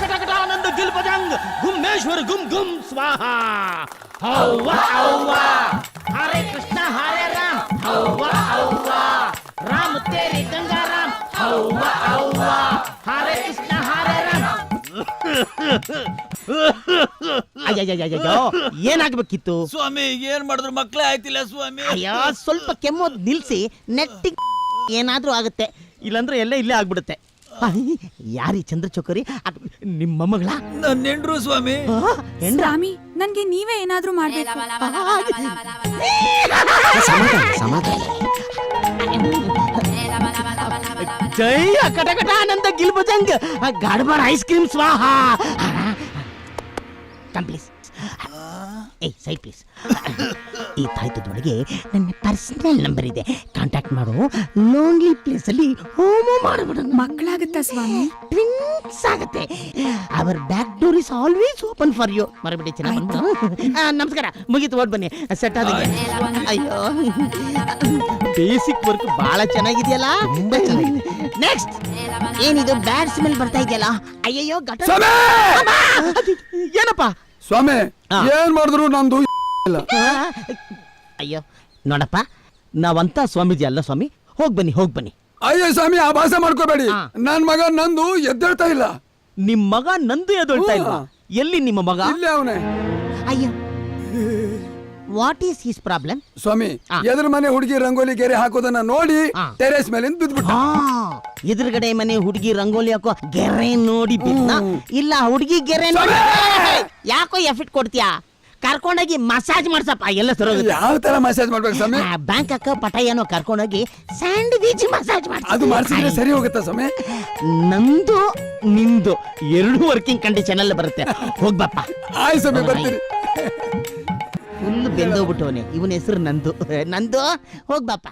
ಕಟಕಟಾನಂದ ಗಿಲ್ಪಜಂಗ್ ಗುಮ್ಮೇಶ್ವರ ಗುಮ್ ಗುಮ್ ಸ್ವಾಹ ಹೌವ ಹೌವ ಹರೇ ಕೃಷ್ಣ ಹರೇ ರಾಮ್ ಹೌವ ಹೌವ ರಾಮ ತೇರಿ ಗಂಗಾರಾಮ್ ಹೌವ ಹೌವ ಹರೇ ಕೃಷ್ಣ ಹರೇ ರಾಮ್. ಅಯ್ಯಯ್ಯಯ್ಯೋ ಏನಾಗ್ಬೇಕಿತ್ತು ಸ್ವಾಮಿ? ಏನ್ ಮಾಡಿದ್ರು ಮಕ್ಳೇ ಆಯ್ತಿಲ್ಲ ಸ್ವಾಮಿ. ಅಯ್ಯೋ ಸ್ವಲ್ಪ ಕೆಮ್ಮೋದ್ ನಿಲ್ಸಿ ನೆಟ್ಟಿಗೆ ಏನಾದ್ರೂ ಆಗುತ್ತೆ, ಇಲ್ಲಾಂದ್ರೆ ಎಲ್ಲ ಇಲ್ಲೇ ಆಗ್ಬಿಡುತ್ತೆ. ಯಾರಿ ಚಂದ್ರ ಚೌಕರಿ? ನಿಮ್ಮ ಮೊಮ್ಮಗಳ? ನನ್ನ ಹೆಂಡ್ರು ಸ್ವಾಮಿ. ಸ್ವಾಮಿ ನನ್ಗೆ ನೀವೇ ಏನಾದ್ರೂ ಮಾಡ್ಬೇಕು. ಜೈ ಕಟಕಟಾನಂದ ಗಿಲ್ಬಜಂಗ್ ಗಾಡ್ಬಾರ್ ಐಸ್ ಕ್ರೀಮ್ ಸ್ವಾಹ. Come please. ಏಯ್ ಸೈಡ್ ಪ್ಲೀಸ್. ಈ ತಾಯ್ತದೊಳಗೆ ನನ್ನ ಪರ್ಸನಲ್ ನಂಬರ್ ಇದೆ, ಕಾಂಟ್ಯಾಕ್ಟ್ ಮಾಡು. ಲೋನ್ಲಿ ಪ್ಲೇಸ್ ಅಲ್ಲಿ ಹೋಮೋ ಮಾಡಬೇಡ. ಮಕ್ಕಳಾಗುತ್ತಾ ಸ್ವಾಮಿ? ಟ್ವಿನ್ಸ್ ಆಗುತ್ತೆ. Our back door is always open for you. ಮರಬೇಡಿ. ಚೆನ್ನಾಗಿ ನಮಸ್ಕಾರ. ಮುಗೀತು, ಓಡ್ ಬನ್ನಿ. ಸೆಟ್ ಆದಂಗೆ. ಅಯ್ಯೋ ಬೇಸಿಕ್ ವರ್ಕ್ ಬಹಳ ಚೆನ್ನಾಗಿದೆಯಲ್ಲ. ನೆಕ್ಸ್ಟ್ ಏನಿದು ಬ್ಯಾಡ್ ಸ್ಮೆಲ್ ಬರ್ತಾ ಇದೆಯಲ್ಲ? ಅಯ್ಯಯ್ಯೋ ಏನಪ್ಪ ಸ್ವಾಮಿ? ಏನ್ ಮಾಡಿದ್ರು ನಂದು ಇಲ್ಲ. ಅಯ್ಯೋ ನೋಡಪ್ಪ, ನಾವಂತ ಸ್ವಾಮೀಜಿ ಅಲ್ಲ ಸ್ವಾಮಿ. ಹೋಗ್ ಬನ್ನಿ, ಹೋಗ್ ಬನ್ನಿ. ಅಯ್ಯೋ ಸ್ವಾಮಿ, ಆ ಭಾಷೆ ಮಾಡ್ಕೋಬೇಡಿ. ನನ್ ಮಗ ನಂದು ಎದ್ದೇಳ್ತಾ ಇಲ್ಲ. ನಿಮ್ ಮಗ ನಂದು ಎದ್ದೇಳ್ತಾ ಇಲ್ವಾ? ಎಲ್ಲಿ ನಿಮ್ಮ ಮಗ? ಇಲ್ಲೇ ಅವನೇ. ಅಯ್ಯೋ ವಾಟ್ ಈಸ್ ಹಿಸ್ ಪ್ರಾಬ್ಲಮ್? ಸ್ವಾಮಿ, ಎದುರು ಮನೆ ಹುಡುಗಿ ರಂಗೋಲಿ ಗೆರೆ ಹಾಕೋದನ್ನ ನೋಡಿ ಟೆರೇಸ್ ಮೇಲಿಂದ ಬಿದ್ಬಿಟ್ಟ. ಎದುರುಗಡೆ ಮನೆ ಹುಡುಗಿ ರಂಗೋಲಿ ಹಾಕೋ ಗೆರೆ ನೋಡಿ ಬಿದ್ದ? ಇಲ್ಲ, ಹುಡುಗಿ ಗೆರೆ ನೋಡಿ. ಯಾಕೋ ಎಫೆಕ್ಟ್ ಕೊಡ್ತೀಯಾ? ಕರ್ಕೊಂಡೋಗಿ ಮಸಾಜ್ ಮಾಡ್ಸಪ್ಪ, ಎಲ್ಲ ಸರಿ. ಯಾವ ತರ ಮಸಾಜ್ ಮಾಡ್ಬೇಕು ಸ್ವಾಮಿ? ಬ್ಯಾಂಕ್ ಅಕ್ಕ ಪಟಾಯನೋ ಕರ್ಕೊಂಡೋಗಿ ಸ್ಯಾಂಡ್ವಿಚ್ ಮಸಾಜ್ ಮಾಡಿ. ಅದು ಮಾಡಿಸಿದ್ರೆ ಸರಿ ಹೋಗುತ್ತಾ ಸ್ವಾಮಿ? ನಂದು ನಿಂದು ಎರಡು ವರ್ಕಿಂಗ್ ಕಂಡೀಷನ್ ಅಲ್ಲಿ ಬರುತ್ತೆ. ಹೋಗ್ಬಪ್ಪ. ಆಯ್ ಸ್ವಾಮಿ, ಬರ್ತೀನಿ. ಫುಲ್ ಬೆಂದೋಗ್ಬಿಟ್ಟವನೆ. ಇವನ ಹೆಸರು ನಂದು. ನಂದು ಹೋಗ್ಬಪ್ಪ.